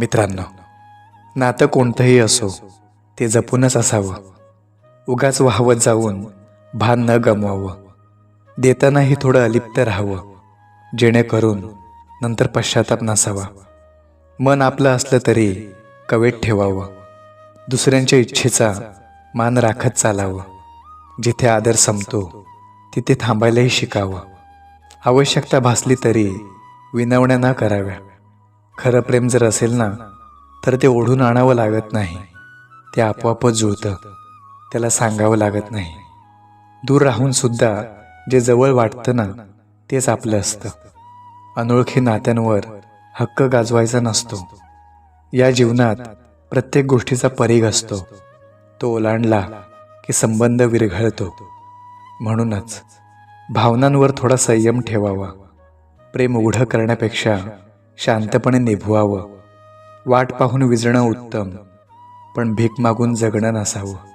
मित्रांनो, नातं कोणतंही असो ते जपूनच असावं. उगाच वाहवत जाऊन भान न गमवावं. देतानाही थोडं अलिप्त राहावं, जेणेकरून नंतर पश्चाताप नसावा. मन आपलं असलं तरी कवेत ठेवावं. दुसऱ्यांच्या इच्छेचा मान राखत चालावं. जिथे आदर संपतो तिथे थांबायलाही शिकावं. आवश्यकता भासली तरी विनवण्या न कराव्या. खरं प्रेम जर असेल ना, तर ते ओढून आणावं लागत नाही. ते आपोआपच जुळतं. त्याला सांगावं लागत नाही. दूर राहून सुद्धा जे जवळ वाटतं ना, तेच आपलं असतं. अनोळखी नात्यांवर हक्क गाजवायचा नसतो. या जीवनात प्रत्येक गोष्टीचा परीघ असतो. तो ओलांडला की संबंध विरघळतो. म्हणूनच भावनांवर थोडा संयम ठेवावा. प्रेम उघडं करण्यापेक्षा शांतपणे निभवावं. वाट पाहून विजणं उत्तम, पण भीक मागून जगणं नसावं.